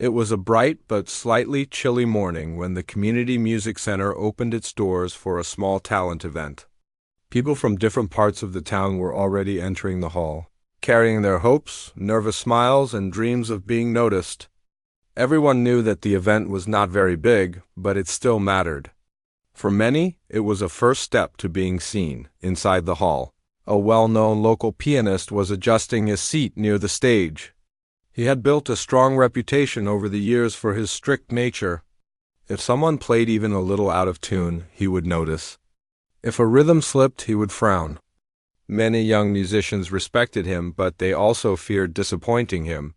It was a bright but slightly chilly morning when the Community Music Center opened its doors for a small talent event. People from different parts of the town were already entering the hall, carrying their hopes, nervous smiles, and dreams of being noticed. Everyone knew that the event was not very big, but it still mattered. For many, it was a first step to being seen inside the hall. A well-known local pianist was adjusting his seat near the stage. He had built a strong reputation over the years for his strict nature. If someone played even a little out of tune, he would notice. If a rhythm slipped, he would frown. Many young musicians respected him, but they also feared disappointing him.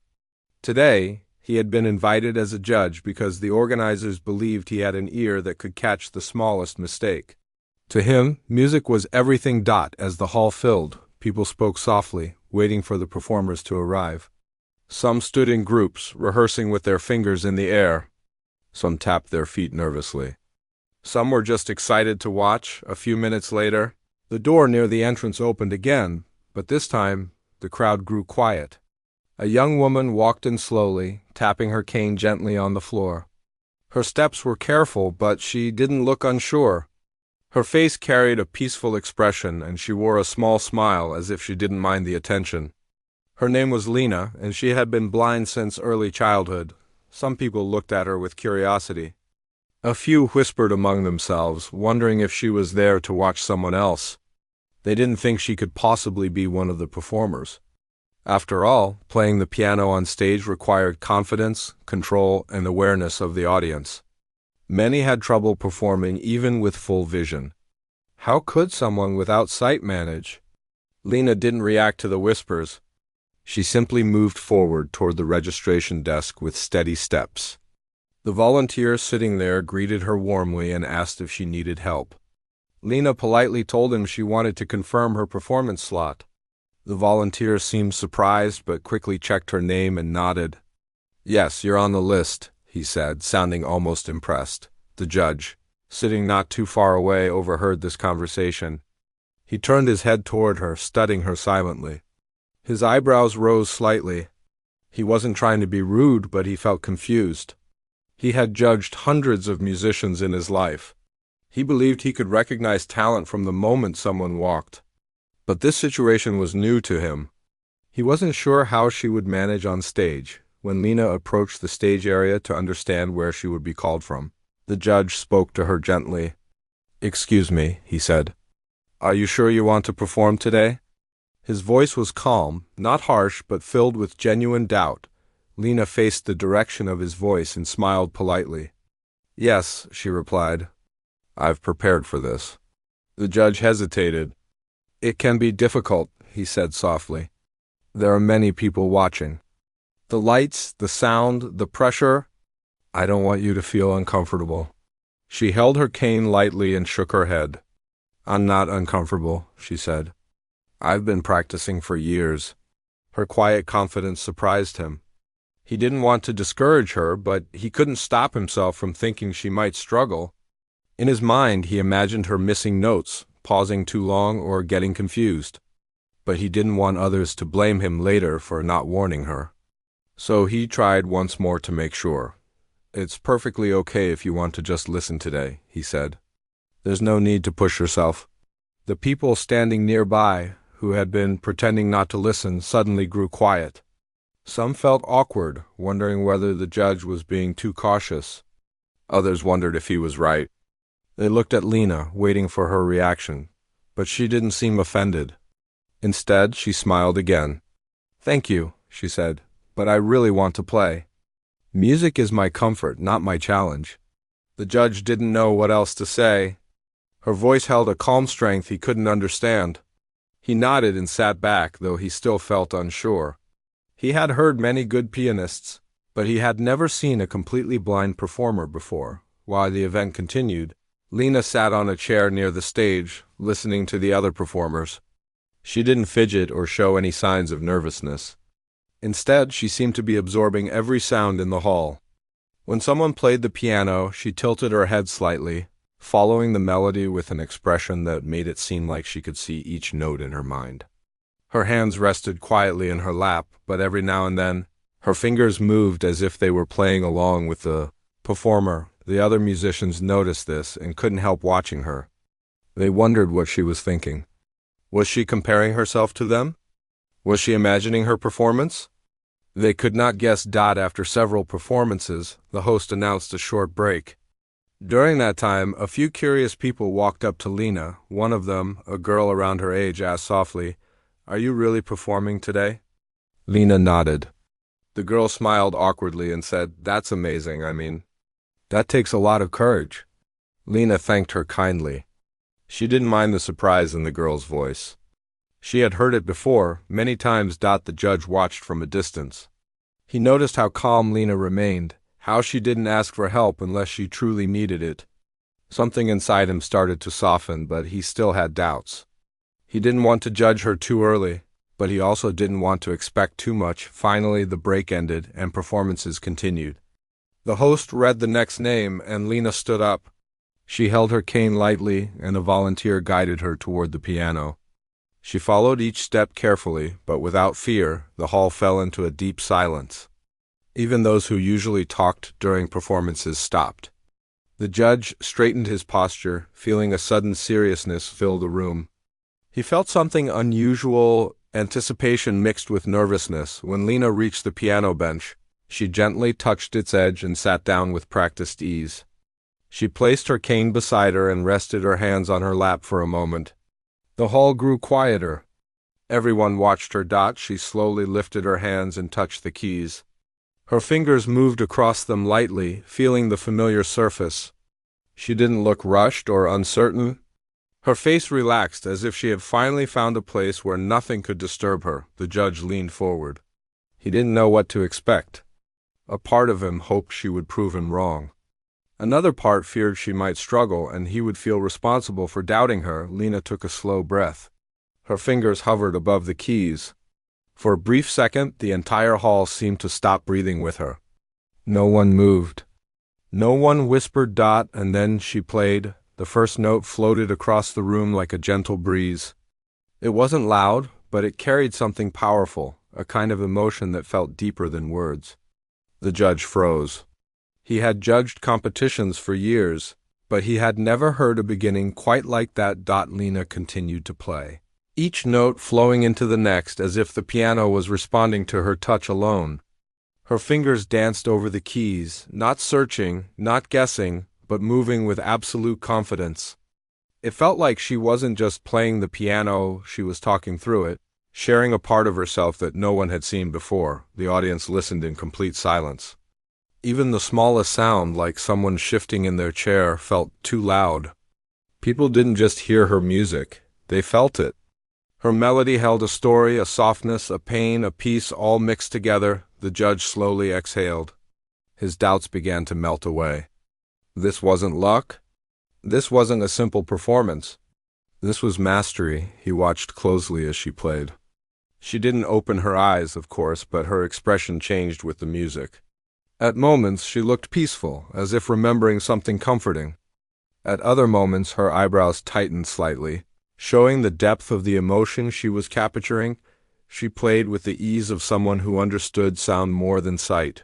Today, he had been invited as a judge because the organizers believed he had an ear that could catch the smallest mistake. To him, music was everything. As the hall filled, people spoke softly, waiting for the performers to arrive. Some stood in groups, rehearsing with their fingers in the air. Some tapped their feet nervously. Some were just excited to watch. A few minutes later, the door near the entrance opened again, but this time, the crowd grew quiet. A young woman walked in slowly, tapping her cane gently on the floor. Her steps were careful, but she didn't look unsure. Her face carried a peaceful expression, and she wore a small smile as if she didn't mind the attention. Her name was Lena, and she had been blind since early childhood. Some people looked at her with curiosity. A few whispered among themselves, wondering if she was there to watch someone else. They didn't think she could possibly be one of the performers. After all, playing the piano on stage required confidence, control, and awareness of the audience. Many had trouble performing even with full vision. How could someone without sight manage? Lena didn't react to the whispers. She simply moved forward toward the registration desk with steady steps. The volunteer sitting there greeted her warmly and asked if she needed help. Lena politely told him she wanted to confirm her performance slot. The volunteer seemed surprised but quickly checked her name and nodded. "Yes, you're on the list," he said, sounding almost impressed. The judge, sitting not too far away, overheard this conversation. He turned his head toward her, studying her silently. His eyebrows rose slightly. He wasn't trying to be rude, but he felt confused. He had judged hundreds of musicians in his life. He believed he could recognize talent from the moment someone walked. But this situation was new to him. He wasn't sure how she would manage on stage. When Lena approached the stage area to understand where she would be called from, the judge spoke to her gently. "Excuse me," he said. "Are you sure you want to perform today?" His voice was calm, not harsh, but filled with genuine doubt. Lena faced the direction of his voice and smiled politely. "Yes," she replied. "I've prepared for this." The judge hesitated. "It can be difficult," he said softly. "There are many people watching. The lights, the sound, the pressure. I don't want you to feel uncomfortable." She held her cane lightly and shook her head. "I'm not uncomfortable," she said. "I've been practicing for years." Her quiet confidence surprised him. He didn't want to discourage her, but he couldn't stop himself from thinking she might struggle. In his mind, he imagined her missing notes, pausing too long, or getting confused. But he didn't want others to blame him later for not warning her. So he tried once more to make sure. "It's perfectly okay if you want to just listen today," he said. "There's no need to push yourself." The people standing nearby, who had been pretending not to listen, suddenly grew quiet. Some felt awkward, wondering whether the judge was being too cautious. Others wondered if he was right. They looked at Lena, waiting for her reaction, but she didn't seem offended. Instead, she smiled again. "Thank you," she said, "but I really want to play. Music is my comfort, not my challenge." The judge didn't know what else to say. Her voice held a calm strength he couldn't understand. He nodded and sat back, though he still felt unsure. He had heard many good pianists, but he had never seen a completely blind performer before. While the event continued, Lena sat on a chair near the stage, listening to the other performers. She didn't fidget or show any signs of nervousness. Instead, she seemed to be absorbing every sound in the hall. When someone played the piano, she tilted her head slightly, following the melody with an expression that made it seem like she could see each note in her mind. Her hands rested quietly in her lap, but every now and then, Her fingers moved as if they were playing along with the performer. The other musicians noticed this and couldn't help watching her. They wondered what she was thinking. Was she comparing herself to them? Was she imagining her performance? They could not guess. After several performances, the host announced a short break. During that time, a few curious people walked up to Lena. One of them, a girl around her age, asked softly, "Are you really performing today?" Lena nodded. The girl smiled awkwardly and said, "That's amazing. That takes a lot of courage." Lena thanked her kindly. She didn't mind the surprise in the girl's voice. She had heard it before, many times. The judge watched from a distance. He noticed how calm Lena remained, how she didn't ask for help unless she truly needed it. Something inside him started to soften, but he still had doubts. He didn't want to judge her too early, but he also didn't want to expect too much. Finally, the break ended and performances continued. The host read the next name and Lena stood up. She held her cane lightly and a volunteer guided her toward the piano. She followed each step carefully, but without fear. The hall fell into a deep silence. Even those who usually talked during performances stopped. The judge straightened his posture, feeling a sudden seriousness fill the room. He felt something unusual, anticipation mixed with nervousness. When Lena reached the piano bench, she gently touched its edge and sat down with practiced ease. She placed her cane beside her and rested her hands on her lap for a moment. The hall grew quieter. Everyone watched her. She slowly lifted her hands and touched the keys. Her fingers moved across them lightly, feeling the familiar surface. She didn't look rushed or uncertain. Her face relaxed as if she had finally found a place where nothing could disturb her. The judge leaned forward. He didn't know what to expect. A part of him hoped she would prove him wrong. Another part feared she might struggle and he would feel responsible for doubting her. Lena took a slow breath. Her fingers hovered above the keys. For a brief second, the entire hall seemed to stop breathing with her. No one moved. No one whispered. And then she played. The first note floated across the room like a gentle breeze. It wasn't loud, but it carried something powerful, a kind of emotion that felt deeper than words. The judge froze. He had judged competitions for years, but he had never heard a beginning quite like that. Lena continued to play, each note flowing into the next as if the piano was responding to her touch alone. Her fingers danced over the keys, not searching, not guessing, but moving with absolute confidence. It felt like she wasn't just playing the piano, she was talking through it, sharing a part of herself that no one had seen before. The audience listened in complete silence. Even the smallest sound, like someone shifting in their chair, felt too loud. People didn't just hear her music, they felt it. Her melody held a story, a softness, a pain, a peace, all mixed together. The judge slowly exhaled. His doubts began to melt away. This wasn't luck. This wasn't a simple performance. This was mastery. He watched closely as she played. She didn't open her eyes, of course, but her expression changed with the music. At moments, she looked peaceful, as if remembering something comforting. At other moments, her eyebrows tightened slightly, showing the depth of the emotion she was capturing. She played with the ease of someone who understood sound more than sight.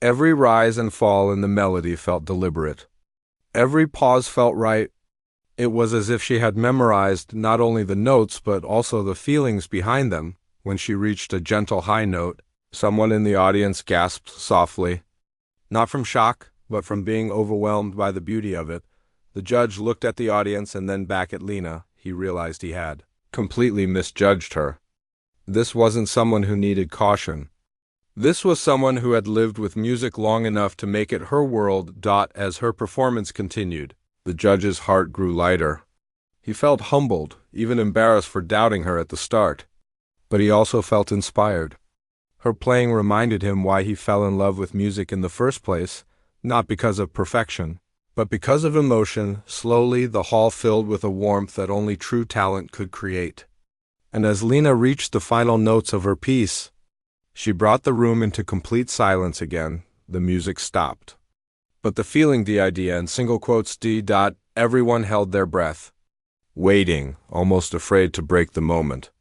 Every rise and fall in the melody felt deliberate. Every pause felt right. It was as if she had memorized not only the notes but also the feelings behind them. When she reached a gentle high note, someone in the audience gasped softly. Not from shock, but from being overwhelmed by the beauty of it. The judge looked at the audience and then back at Lena. He realized he had completely misjudged her. This wasn't someone who needed caution. This was someone who had lived with music long enough to make it her world. As her performance continued, the judge's heart grew lighter. He felt humbled, even embarrassed for doubting her at the start. But he also felt inspired. Her playing reminded him why he fell in love with music in the first place, not because of perfection, but because of emotion. Slowly, the hall filled with a warmth that only true talent could create. And as Lena reached the final notes of her piece, she brought the room into complete silence again. The music stopped. But the feeling, the idea, and single quotes everyone held their breath, waiting, almost afraid to break the moment.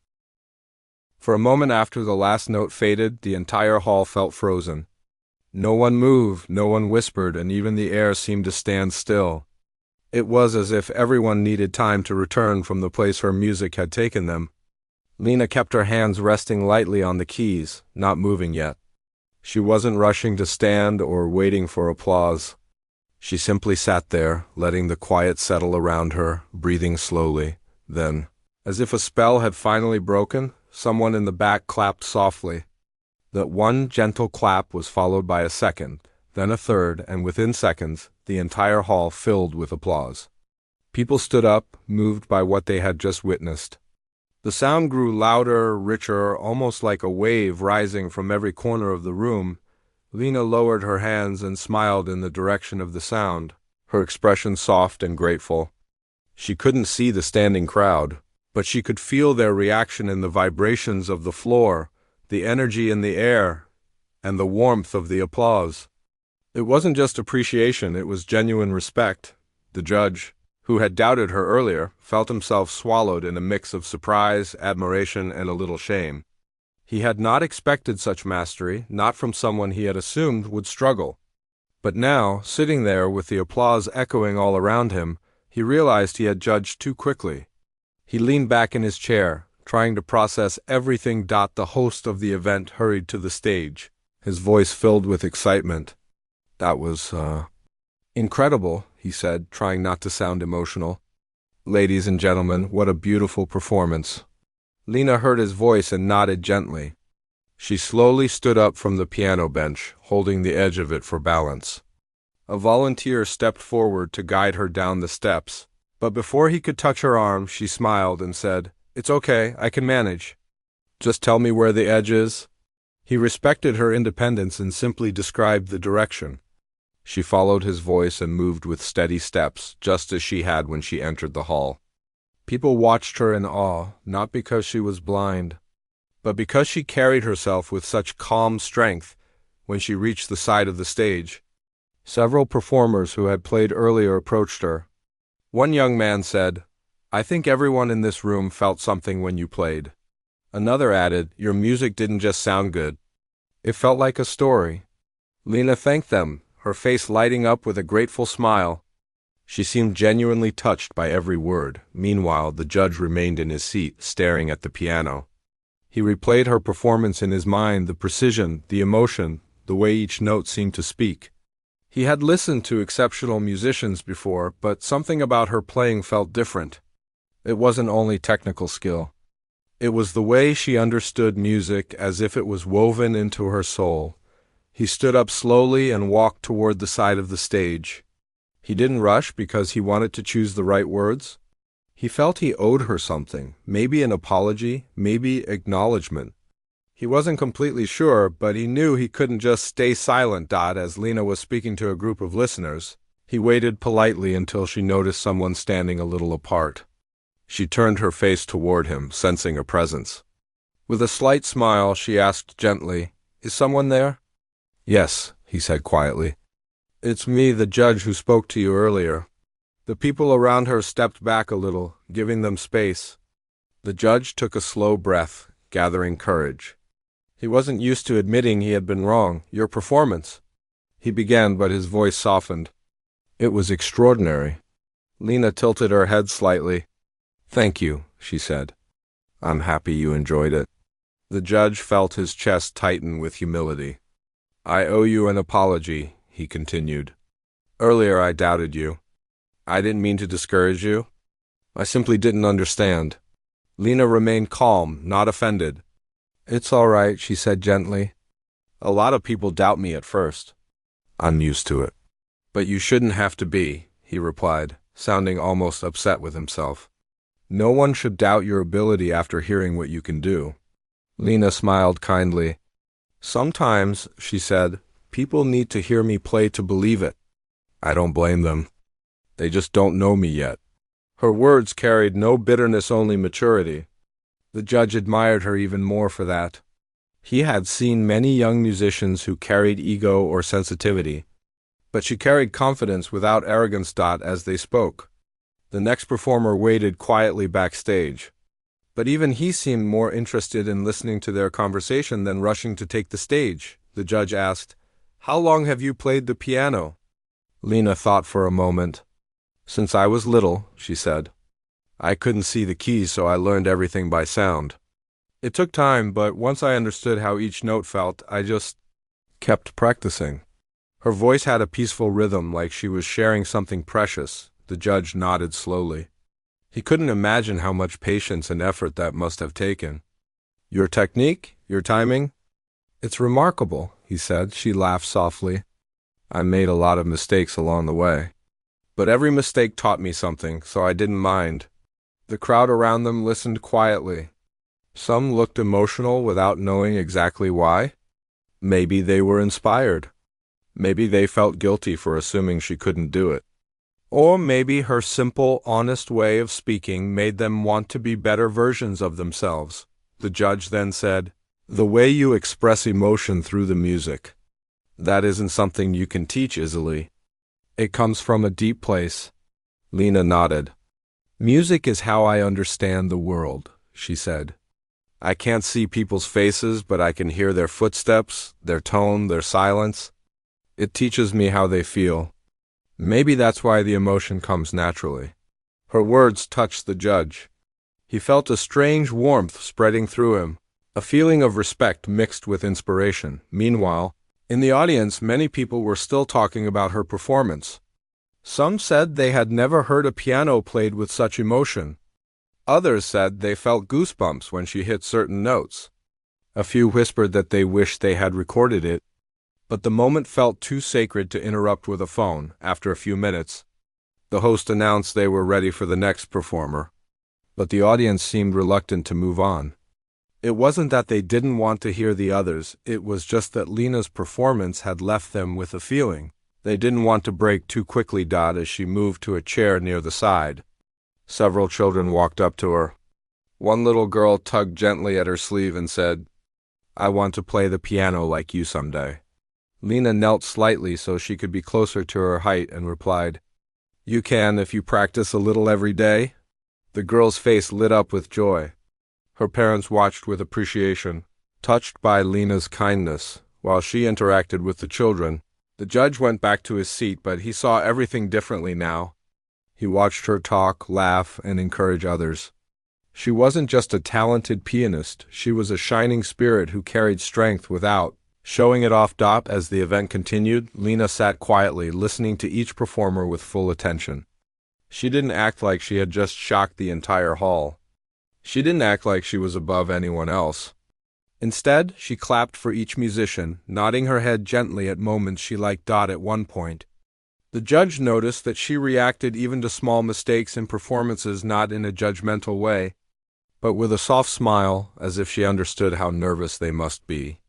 For a moment after the last note faded, the entire hall felt frozen. No one moved, no one whispered, and even the air seemed to stand still. It was as if everyone needed time to return from the place her music had taken them. Lena kept her hands resting lightly on the keys, not moving yet. She wasn't rushing to stand or waiting for applause. She simply sat there, letting the quiet settle around her, breathing slowly. Then, as if a spell had finally broken, someone in the back clapped softly. That one gentle clap was followed by a second, then a third, and within seconds, the entire hall filled with applause. People stood up, moved by what they had just witnessed. The sound grew louder, richer, almost like a wave rising from every corner of the room. Lena lowered her hands and smiled in the direction of the sound, her expression soft and grateful. She couldn't see the standing crowd, but she could feel their reaction in the vibrations of the floor, the energy in the air, and the warmth of the applause. It wasn't just appreciation, it was genuine respect. The judge, who had doubted her earlier, felt himself swallowed in a mix of surprise, admiration, and a little shame. He had not expected such mastery, not from someone he had assumed would struggle. But now, sitting there with the applause echoing all around him, he realized he had judged too quickly. He leaned back in his chair, trying to process everything. The host of the event hurried to the stage, his voice filled with excitement. "That was, incredible," he said, trying not to sound emotional. "Ladies and gentlemen, what a beautiful performance." Lena heard his voice and nodded gently. She slowly stood up from the piano bench, holding the edge of it for balance. A volunteer stepped forward to guide her down the steps, but before he could touch her arm, she smiled and said, "It's okay, I can manage. Just tell me where the edge is." He respected her independence and simply described the direction. She followed his voice and moved with steady steps, just as she had when she entered the hall. People watched her in awe, not because she was blind, but because she carried herself with such calm strength when she reached the side of the stage. Several performers who had played earlier approached her. One young man said, "I think everyone in this room felt something when you played." Another added, "Your music didn't just sound good. It felt like a story." Lena thanked them, her face lighting up with a grateful smile. She seemed genuinely touched by every word. Meanwhile, the judge remained in his seat, staring at the piano. He replayed her performance in his mind, the precision, the emotion, the way each note seemed to speak. He had listened to exceptional musicians before, but something about her playing felt different. It wasn't only technical skill. It was the way she understood music, as if it was woven into her soul. He stood up slowly and walked toward the side of the stage. He didn't rush because he wanted to choose the right words. He felt he owed her something, maybe an apology, maybe acknowledgement. He wasn't completely sure, but he knew he couldn't just stay silent. As Lena was speaking to a group of listeners, he waited politely until she noticed someone standing a little apart. She turned her face toward him, sensing a presence. With a slight smile, she asked gently, "Is someone there?" "Yes," he said quietly. "It's me, the judge who spoke to you earlier." The people around her stepped back a little, giving them space. The judge took a slow breath, gathering courage. He wasn't used to admitting he had been wrong. "Your performance," he began, but his voice softened. "It was extraordinary." Lena tilted her head slightly. "Thank you," she said. "I'm happy you enjoyed it." The judge felt his chest tighten with humility. "I owe you an apology," he continued. "Earlier I doubted you. I didn't mean to discourage you. I simply didn't understand." Lena remained calm, not offended. "It's all right," she said gently. "A lot of people doubt me at first. I'm used to it." "But you shouldn't have to be," he replied, sounding almost upset with himself. "No one should doubt your ability after hearing what you can do." Lena smiled kindly. "Sometimes," she said, "people need to hear me play to believe it. I don't blame them. They just don't know me yet." Her words carried no bitterness, only maturity. The judge admired her even more for that. He had seen many young musicians who carried ego or sensitivity, but she carried confidence without arrogance. As they spoke, the next performer waited quietly backstage. But even he seemed more interested in listening to their conversation than rushing to take the stage. The judge asked, "How long have you played the piano?" Lena thought for a moment. "Since I was little," she said. "I couldn't see the keys, so I learned everything by sound. It took time, but once I understood how each note felt, I just kept practicing." Her voice had a peaceful rhythm, like she was sharing something precious. The judge nodded slowly. He couldn't imagine how much patience and effort that must have taken. "Your technique? Your timing? It's remarkable," he said. She laughed softly. "I made a lot of mistakes along the way. But every mistake taught me something, so I didn't mind." The crowd around them listened quietly. Some looked emotional without knowing exactly why. Maybe they were inspired. Maybe they felt guilty for assuming she couldn't do it. Or maybe her simple, honest way of speaking made them want to be better versions of themselves. The judge then said, "The way you express emotion through the music, that isn't something you can teach easily. It comes from a deep place." Lena nodded. "Music is how I understand the world," she said. "I can't see people's faces, but I can hear their footsteps, their tone, their silence. It teaches me how they feel. Maybe that's why the emotion comes naturally." Her words touched the judge. He felt a strange warmth spreading through him, a feeling of respect mixed with inspiration. Meanwhile, in the audience, many people were still talking about her performance. Some said they had never heard a piano played with such emotion. Others said they felt goosebumps when she hit certain notes. A few whispered that they wished they had recorded it. But the moment felt too sacred to interrupt with a phone. After a few minutes, the host announced they were ready for the next performer. But the audience seemed reluctant to move on. It wasn't that they didn't want to hear the others, it was just that Lena's performance had left them with a feeling. They didn't want to break too quickly. As she moved to a chair near the side, several children walked up to her. One little girl tugged gently at her sleeve and said, "I want to play the piano like you someday." Lena knelt slightly so she could be closer to her height and replied, "You can if you practice a little every day." The girl's face lit up with joy. Her parents watched with appreciation, touched by Lena's kindness, while she interacted with the children. The judge went back to his seat, but he saw everything differently now. He watched her talk, laugh, and encourage others. She wasn't just a talented pianist, she was a shining spirit who carried strength without showing it off. As the event continued, Lena sat quietly, listening to each performer with full attention. She didn't act like she had just shocked the entire hall. She didn't act like she was above anyone else. Instead, she clapped for each musician, nodding her head gently at moments she liked. At one point, the judge noticed that she reacted even to small mistakes in performances, not in a judgmental way, but with a soft smile, as if she understood how nervous they must be.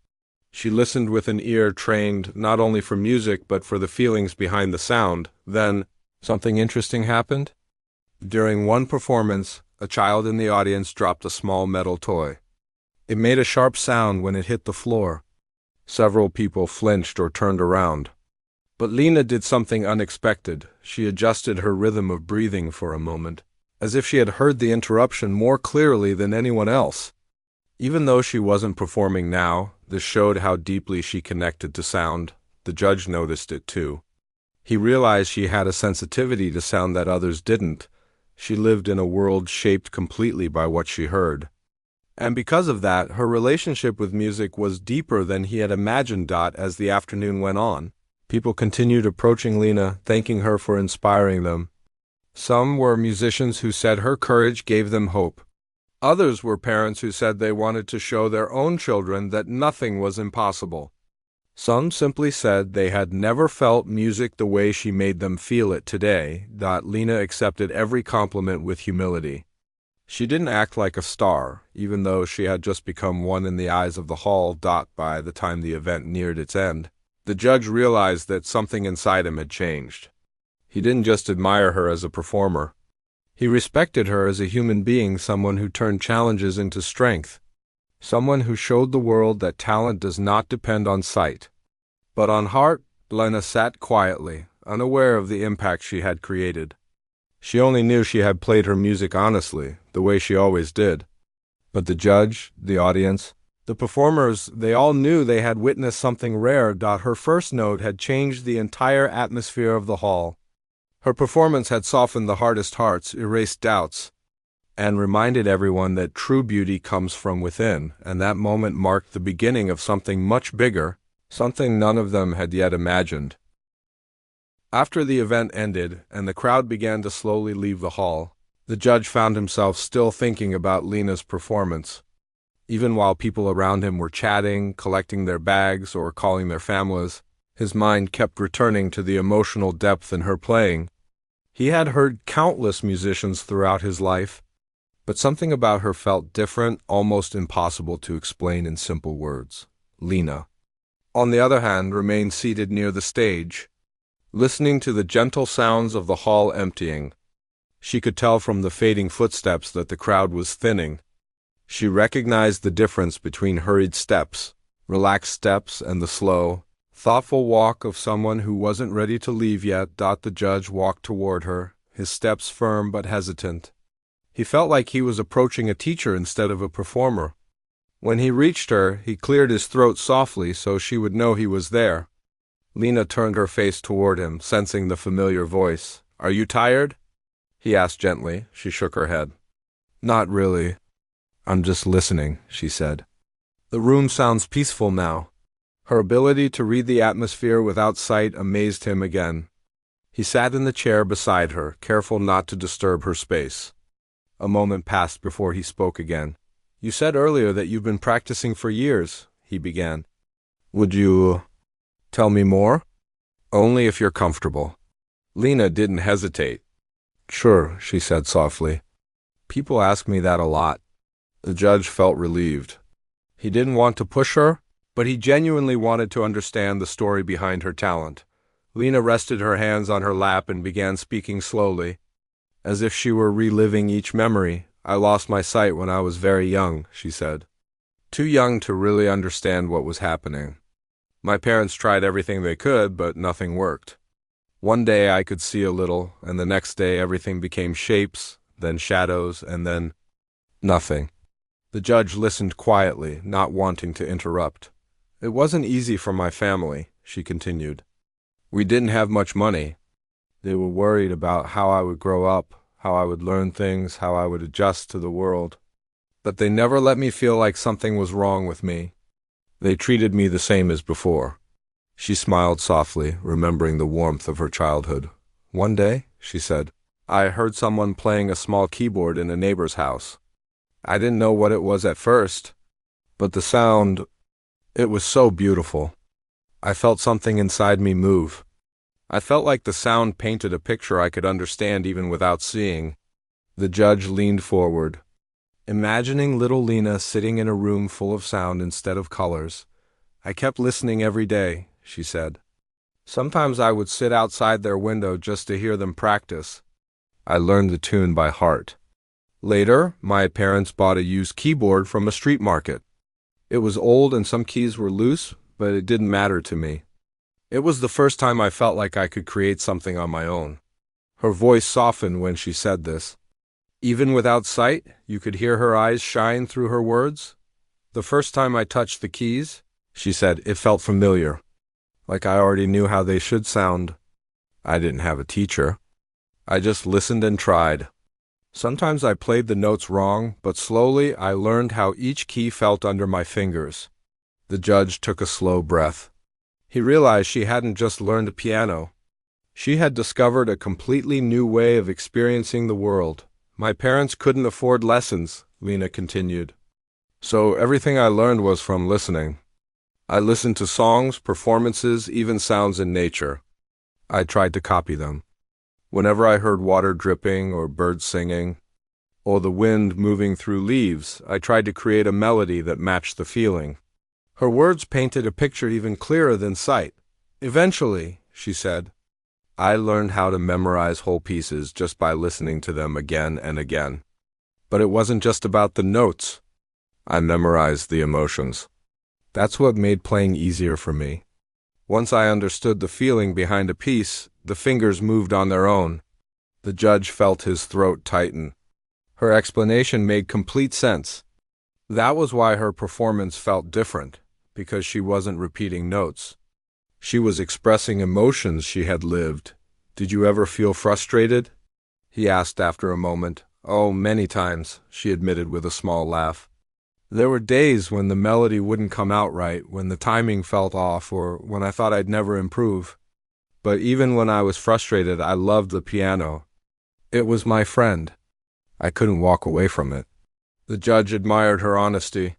She listened with an ear trained not only for music but for the feelings behind the sound. Then, something interesting happened. During one performance, a child in the audience dropped a small metal toy. It made a sharp sound when it hit the floor. Several people flinched or turned around. But Lena did something unexpected. She adjusted her rhythm of breathing for a moment, as if she had heard the interruption more clearly than anyone else. Even though she wasn't performing now, this showed how deeply she connected to sound. The judge noticed it too. He realized she had a sensitivity to sound that others didn't. She lived in a world shaped completely by what she heard. And because of that, her relationship with music was deeper than he had imagined. As the afternoon went on, people continued approaching Lena, thanking her for inspiring them. Some were musicians who said her courage gave them hope. Others were parents who said they wanted to show their own children that nothing was impossible. Some simply said they had never felt music the way she made them feel it today. Lena accepted every compliment with humility. She didn't act like a star, even though she had just become one in the eyes of the hall. By the time the event neared its end, the judge realized that something inside him had changed. He didn't just admire her as a performer. He respected her as a human being, someone who turned challenges into strength, someone who showed the world that talent does not depend on sight, but on heart. Lena sat quietly, unaware of the impact she had created. She only knew she had played her music honestly, the way she always did. But the judge, the audience, the performers, they all knew they had witnessed something rare. Her first note had changed the entire atmosphere of the hall. Her performance had softened the hardest hearts, erased doubts, and reminded everyone that true beauty comes from within, and that moment marked the beginning of something much bigger, something none of them had yet imagined. After the event ended and the crowd began to slowly leave the hall, the judge found himself still thinking about Lena's performance. Even while people around him were chatting, collecting their bags, or calling their families, his mind kept returning to the emotional depth in her playing. He had heard countless musicians throughout his life, but something about her felt different, almost impossible to explain in simple words. Lena, on the other hand, remained seated near the stage, listening to the gentle sounds of the hall emptying. She could tell from the fading footsteps that the crowd was thinning. She recognized the difference between hurried steps, relaxed steps, and the slow, thoughtful walk of someone who wasn't ready to leave yet. The judge walked toward her, his steps firm but hesitant. He felt like he was approaching a teacher instead of a performer. When he reached her, he cleared his throat softly so she would know he was there. Lena turned her face toward him, sensing the familiar voice. "Are you tired?" he asked gently. She shook her head. "Not really. I'm just listening," she said. "The room sounds peaceful now." Her ability to read the atmosphere without sight amazed him again. He sat in the chair beside her, careful not to disturb her space. A moment passed before he spoke again. "You said earlier that you've been practicing for years," he began. "Would you tell me more?" "Only if you're comfortable." Lena didn't hesitate. "Sure," she said softly. "People ask me that a lot." The judge felt relieved. He didn't want to push her, but he genuinely wanted to understand the story behind her talent. Lena rested her hands on her lap and began speaking slowly, as if she were reliving each memory. "I lost my sight when I was very young," she said. "Too young to really understand what was happening. My parents tried everything they could, but nothing worked. One day I could see a little, and the next day everything became shapes, then shadows, and then nothing." The judge listened quietly, not wanting to interrupt. "It wasn't easy for my family," she continued. "We didn't have much money. They were worried about how I would grow up, how I would learn things, how I would adjust to the world. But they never let me feel like something was wrong with me. They treated me the same as before." She smiled softly, remembering the warmth of her childhood. "One day," she said, "I heard someone playing a small keyboard in a neighbor's house. I didn't know what it was at first, but the sound, it was so beautiful. I felt something inside me move. I felt like the sound painted a picture I could understand even without seeing." The judge leaned forward, imagining little Lena sitting in a room full of sound instead of colors. "I kept listening every day," she said. "Sometimes I would sit outside their window just to hear them practice. I learned the tune by heart. Later, my parents bought a used keyboard from a street market. It was old and some keys were loose, but it didn't matter to me. It was the first time I felt like I could create something on my own." Her voice softened when she said this. Even without sight, you could hear her eyes shine through her words. "The first time I touched the keys," she said, "it felt familiar, like I already knew how they should sound. I didn't have a teacher. I just listened and tried. Sometimes I played the notes wrong, but slowly I learned how each key felt under my fingers." The judge took a slow breath. He realized she hadn't just learned piano. She had discovered a completely new way of experiencing the world. "My parents couldn't afford lessons," Lena continued. "So everything I learned was from listening. I listened to songs, performances, even sounds in nature. I tried to copy them. Whenever I heard water dripping or birds singing, or the wind moving through leaves, I tried to create a melody that matched the feeling." Her words painted a picture even clearer than sight. "Eventually," she said, "I learned how to memorize whole pieces just by listening to them again and again. But it wasn't just about the notes. I memorized the emotions. That's what made playing easier for me. Once I understood the feeling behind a piece, the fingers moved on their own." The judge felt his throat tighten. Her explanation made complete sense. That was why her performance felt different, because she wasn't repeating notes. She was expressing emotions she had lived. "Did you ever feel frustrated?" he asked after a moment. "Oh, many times," she admitted with a small laugh. "There were days when the melody wouldn't come out right, when the timing felt off, or when I thought I'd never improve. But even when I was frustrated, I loved the piano. It was my friend. I couldn't walk away from it." The judge admired her honesty.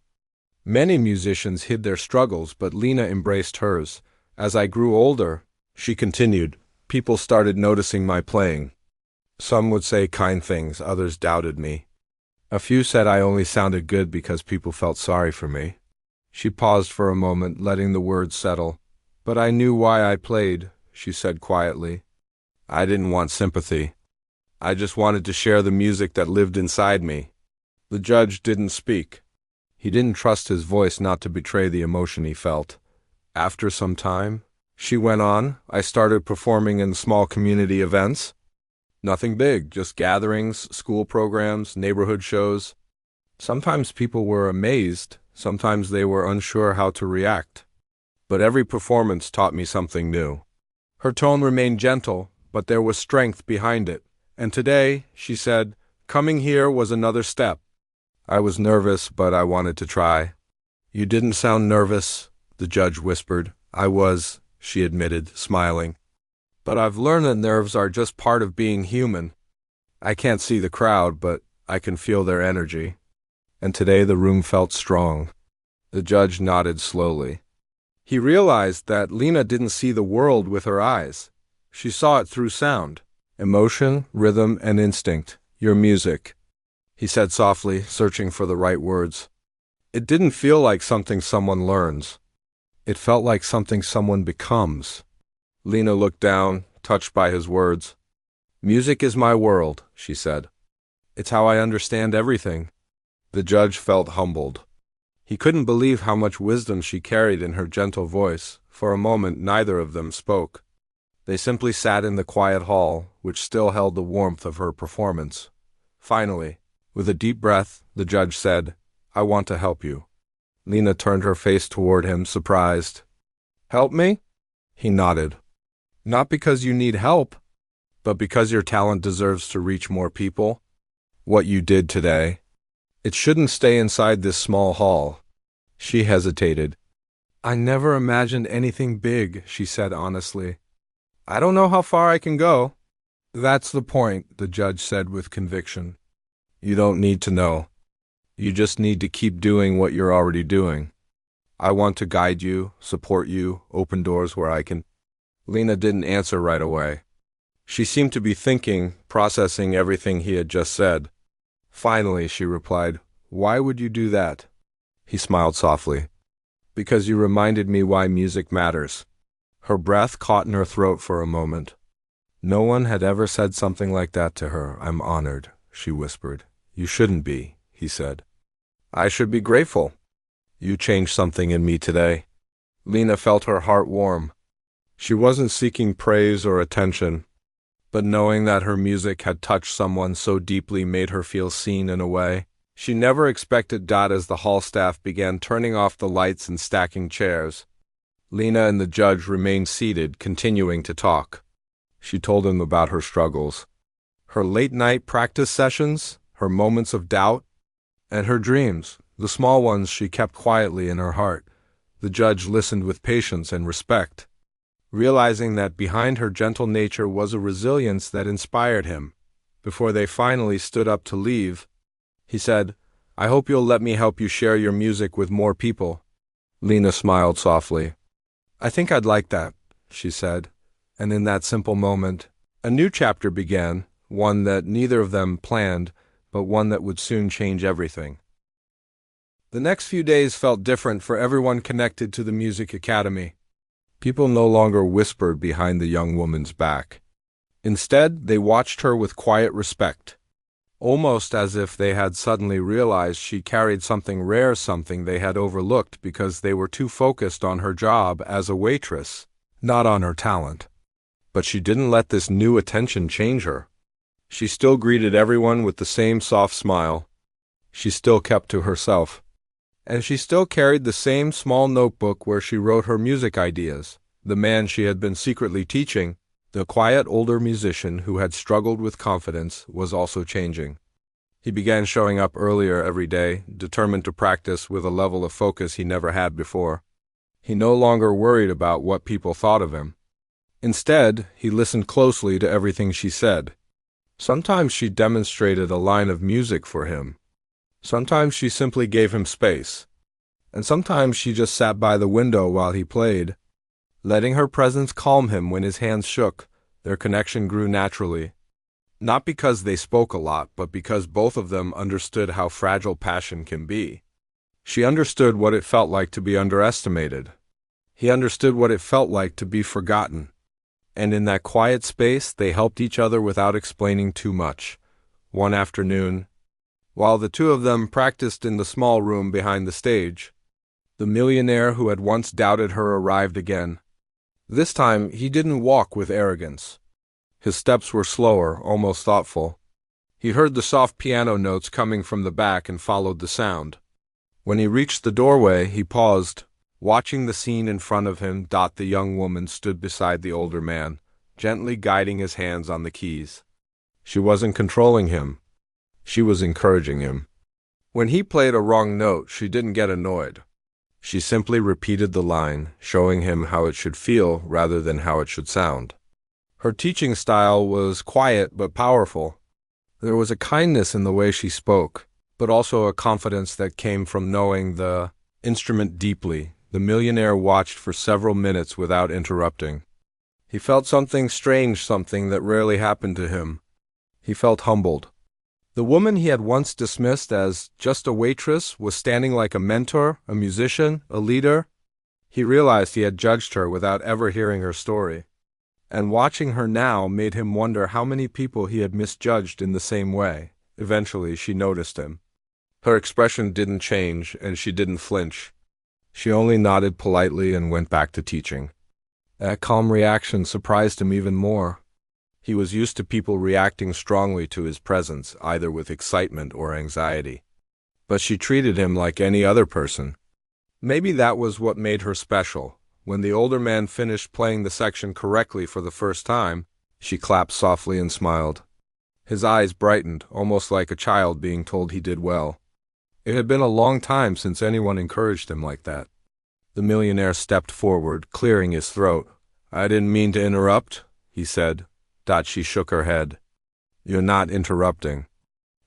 Many musicians hid their struggles, but Lena embraced hers. "As I grew older," she continued, "people started noticing my playing. Some would say kind things, others doubted me. A few said I only sounded good because people felt sorry for me." She paused for a moment, letting the words settle. "But I knew why I played," she said quietly. "I didn't want sympathy. I just wanted to share the music that lived inside me." The judge didn't speak. He didn't trust his voice not to betray the emotion he felt. "After some time," she went on, "I started performing in small community events. Nothing big, just gatherings, school programs, neighborhood shows. Sometimes people were amazed, sometimes they were unsure how to react. But every performance taught me something new." Her tone remained gentle, but there was strength behind it. "And today," she said, "coming here was another step. I was nervous, but I wanted to try." "You didn't sound nervous," the judge whispered. "I was," she admitted, smiling. "But I've learned that nerves are just part of being human. I can't see the crowd, but I can feel their energy." And today the room felt strong. The judge nodded slowly. He realized that Lena didn't see the world with her eyes. She saw it through sound, emotion, rhythm, and instinct. "Your music," he said softly, searching for the right words. "It didn't feel like something someone learns. It felt like something someone becomes." Lena looked down, touched by his words. "Music is my world," she said. "It's how I understand everything." The judge felt humbled. He couldn't believe how much wisdom she carried in her gentle voice. For a moment, neither of them spoke. They simply sat in the quiet hall, which still held the warmth of her performance. Finally, with a deep breath, the judge said, "I want to help you." Lena turned her face toward him, surprised. "Help me?" He nodded. "Not because you need help, but because your talent deserves to reach more people. What you did today, it shouldn't stay inside this small hall." She hesitated. "I never imagined anything big," she said honestly. "I don't know how far I can go." "That's the point," the judge said with conviction. "You don't need to know. You just need to keep doing what you're already doing. I want to guide you, support you, open doors where I can." Lena didn't answer right away. She seemed to be thinking, processing everything he had just said. Finally, she replied, "Why would you do that?" He smiled softly. "Because you reminded me why music matters." Her breath caught in her throat for a moment. No one had ever said something like that to her. "I'm honored," she whispered. "You shouldn't be," he said. "I should be grateful. You changed something in me today." Lena felt her heart warm. She wasn't seeking praise or attention, but knowing that her music had touched someone so deeply made her feel seen in a way she never expected. As the hall staff began turning off the lights and stacking chairs, Lena and the judge remained seated, continuing to talk. She told him about her struggles, her late-night practice sessions, her moments of doubt, and her dreams, the small ones she kept quietly in her heart. The judge listened with patience and respect, realizing that behind her gentle nature was a resilience that inspired him. Before they finally stood up to leave, he said, "I hope you'll let me help you share your music with more people." Lena smiled softly. "I think I'd like that," she said, and in that simple moment, a new chapter began, one that neither of them planned, but one that would soon change everything. The next few days felt different for everyone connected to the Music Academy. People no longer whispered behind the young woman's back. Instead, they watched her with quiet respect, almost as if they had suddenly realized she carried something rare, something they had overlooked because they were too focused on her job as a waitress, not on her talent. But she didn't let this new attention change her. She still greeted everyone with the same soft smile. She still kept to herself. And she still carried the same small notebook where she wrote her music ideas. The man she had been secretly teaching, the quiet older musician who had struggled with confidence, was also changing. He began showing up earlier every day, determined to practice with a level of focus he never had before. He no longer worried about what people thought of him. Instead, he listened closely to everything she said. Sometimes she demonstrated a line of music for him. Sometimes she simply gave him space. And sometimes she just sat by the window while he played. Letting her presence calm him when his hands shook, their connection grew naturally. Not because they spoke a lot, but because both of them understood how fragile passion can be. She understood what it felt like to be underestimated. He understood what it felt like to be forgotten. And in that quiet space, they helped each other without explaining too much. One afternoon, while the two of them practiced in the small room behind the stage, the millionaire who had once doubted her arrived again. This time, he didn't walk with arrogance. His steps were slower, almost thoughtful. He heard the soft piano notes coming from the back and followed the sound. When he reached the doorway, he paused. Watching the scene in front of him, the young woman stood beside the older man, gently guiding his hands on the keys. She wasn't controlling him. She was encouraging him. When he played a wrong note, she didn't get annoyed. She simply repeated the line, showing him how it should feel rather than how it should sound. Her teaching style was quiet but powerful. There was a kindness in the way she spoke, but also a confidence that came from knowing the instrument deeply. The millionaire watched for several minutes without interrupting. He felt something strange, something that rarely happened to him. He felt humbled. The woman he had once dismissed as just a waitress was standing like a mentor, a musician, a leader. He realized he had judged her without ever hearing her story. And watching her now made him wonder how many people he had misjudged in the same way. Eventually, she noticed him. Her expression didn't change, and she didn't flinch. She only nodded politely and went back to teaching. That calm reaction surprised him even more. He was used to people reacting strongly to his presence, either with excitement or anxiety. But she treated him like any other person. Maybe that was what made her special. When the older man finished playing the section correctly for the first time, she clapped softly and smiled. His eyes brightened, almost like a child being told he did well. It had been a long time since anyone encouraged him like that. The millionaire stepped forward, clearing his throat. "I didn't mean to interrupt," he said. She shook her head. "You're not interrupting.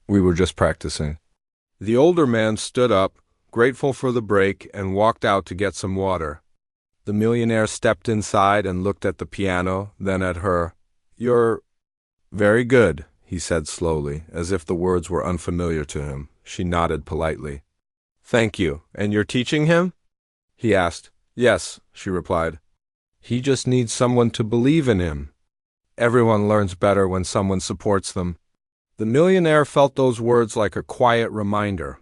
We were just practicing." The older man stood up, grateful for the break, and walked out to get some water. The millionaire stepped inside and looked at the piano, then at her. "You're very good," he said slowly, as if the words were unfamiliar to him. She nodded politely. "Thank you. And you're teaching him?" he asked. "Yes," she replied. "He just needs someone to believe in him. Everyone learns better when someone supports them." The millionaire felt those words like a quiet reminder,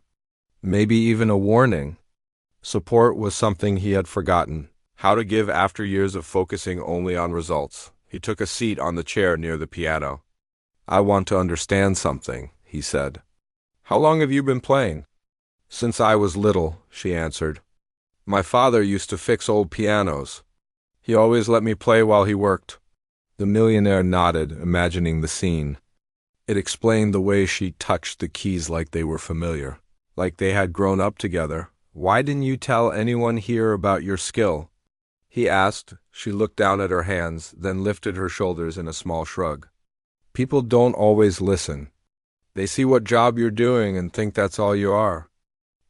maybe even a warning. Support was something he had forgotten. How to give after years of focusing only on results. He took a seat on the chair near the piano. "I want to understand something," he said. "How long have you been playing?" "Since I was little," she answered. "My father used to fix old pianos. He always let me play while he worked." The millionaire nodded, imagining the scene. It explained the way she touched the keys like they were familiar, like they had grown up together. "Why didn't you tell anyone here about your skill?" he asked. She looked down at her hands, then lifted her shoulders in a small shrug. "People don't always listen. They see what job you're doing and think that's all you are."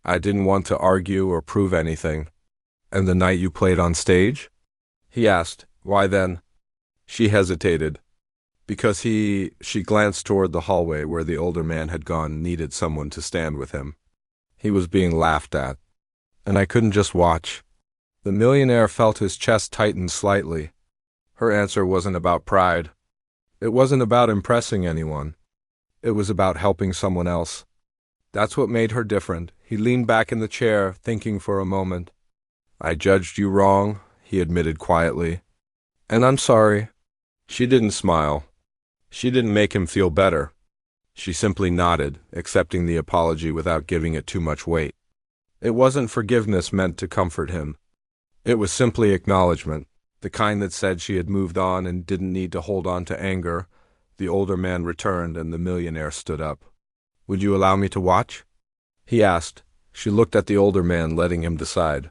"I didn't want to argue or prove anything." "And the night you played on stage?" he asked. "Why then?" She hesitated. Because she glanced toward the hallway where the older man had gone, needed someone to stand with him. He was being laughed at. And I couldn't just watch. The millionaire felt his chest tighten slightly. Her answer wasn't about pride. It wasn't about impressing anyone. It was about helping someone else. That's what made her different. He leaned back in the chair, thinking for a moment. "I judged you wrong," he admitted quietly. "And I'm sorry." She didn't smile. She didn't make him feel better. She simply nodded, accepting the apology without giving it too much weight. It wasn't forgiveness meant to comfort him. It was simply acknowledgement, the kind that said she had moved on and didn't need to hold on to anger. The older man returned and the millionaire stood up. "Would you allow me to watch?" he asked. She looked at the older man, letting him decide.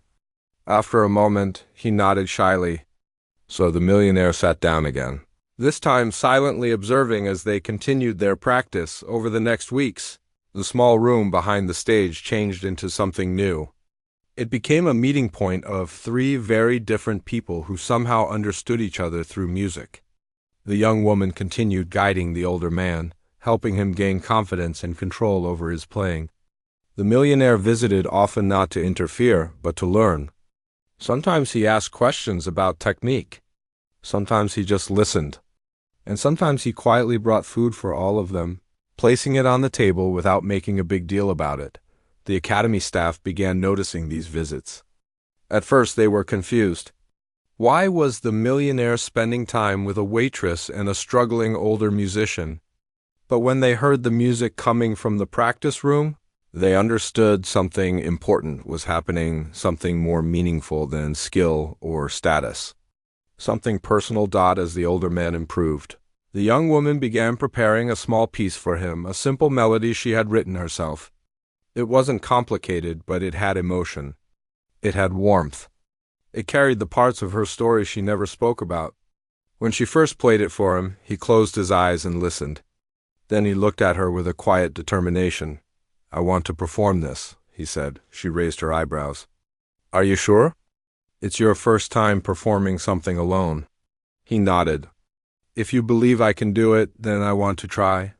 After a moment, he nodded shyly. So the millionaire sat down again, this time silently observing as they continued their practice. Over the next weeks, the small room behind the stage changed into something new. It became a meeting point of three very different people who somehow understood each other through music. The young woman continued guiding the older man, helping him gain confidence and control over his playing. The millionaire visited often not to interfere, but to learn. Sometimes he asked questions about technique. Sometimes he just listened. And sometimes he quietly brought food for all of them, placing it on the table without making a big deal about it. The academy staff began noticing these visits. At first they were confused. Why was the millionaire spending time with a waitress and a struggling older musician? But when they heard the music coming from the practice room, they understood something important was happening, something more meaningful than skill or status. Something personal. As the older man improved, the young woman began preparing a small piece for him, a simple melody she had written herself. It wasn't complicated, but it had emotion. It had warmth. It carried the parts of her story she never spoke about. When she first played it for him, he closed his eyes and listened. Then he looked at her with a quiet determination. "I want to perform this," he said. She raised her eyebrows. "Are you sure? It's your first time performing something alone." He nodded. "If you believe I can do it, then I want to try."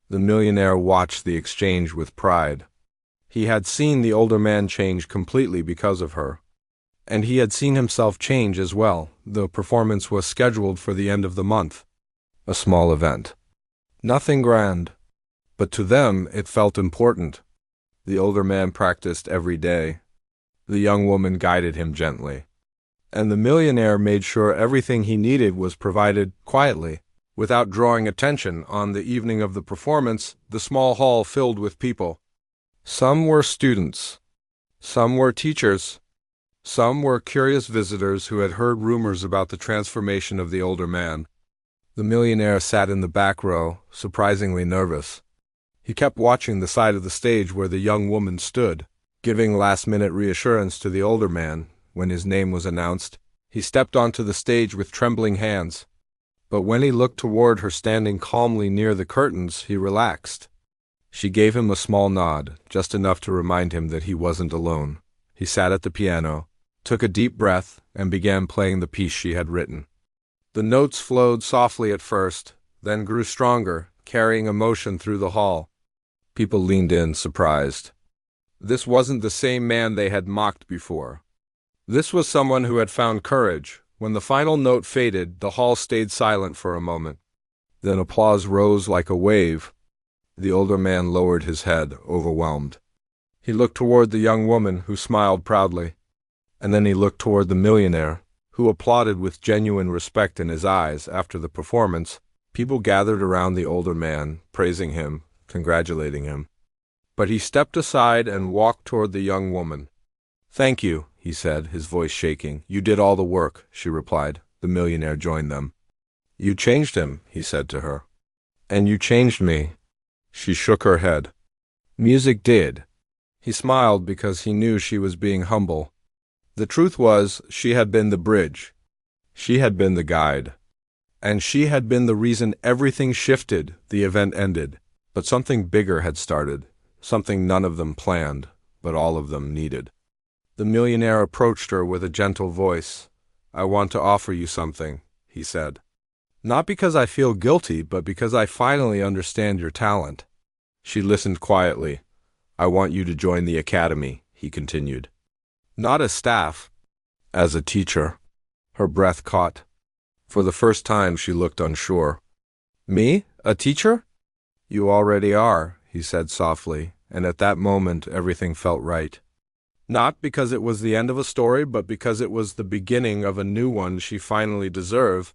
The millionaire watched the exchange with pride. He had seen the older man change completely because of her. And he had seen himself change as well. The performance was scheduled for the end of the month. A small event. Nothing grand. But to them it felt important. The older man practiced every day. The young woman guided him gently. And the millionaire made sure everything he needed was provided quietly, without drawing attention. On the evening of the performance, the small hall filled with people. Some were students. Some were teachers. Some were curious visitors who had heard rumors about the transformation of the older man. The millionaire sat in the back row, surprisingly nervous. He kept watching the side of the stage where the young woman stood, giving last-minute reassurance to the older man. When his name was announced, he stepped onto the stage with trembling hands. But when he looked toward her standing calmly near the curtains, he relaxed. She gave him a small nod, just enough to remind him that he wasn't alone. He sat at the piano, took a deep breath, and began playing the piece she had written. The notes flowed softly at first, then grew stronger, carrying emotion through the hall. People leaned in, surprised. This wasn't the same man they had mocked before. This was someone who had found courage. When the final note faded, the hall stayed silent for a moment. Then applause rose like a wave. The older man lowered his head, overwhelmed. He looked toward the young woman, who smiled proudly. And then he looked toward the millionaire, who applauded with genuine respect in his eyes. After the performance, people gathered around the older man, praising him, congratulating him. But he stepped aside and walked toward the young woman. "Thank you," he said, his voice shaking. "You did all the work," she replied. The millionaire joined them. "You changed him," he said to her. "And you changed me." She shook her head. "Music did." He smiled because he knew she was being humble. The truth was, she had been the bridge. She had been the guide. And she had been the reason everything shifted. The event ended. But something bigger had started. Something none of them planned, but all of them needed. The millionaire approached her with a gentle voice. "I want to offer you something," he said. "Not because I feel guilty, but because I finally understand your talent." She listened quietly. "I want you to join the academy," he continued. "Not as staff, as a teacher." Her breath caught. For the first time she looked unsure. "Me? A teacher?" "You already are," he said softly, and at that moment everything felt right. Not because it was the end of a story, but because it was the beginning of a new one she finally deserved.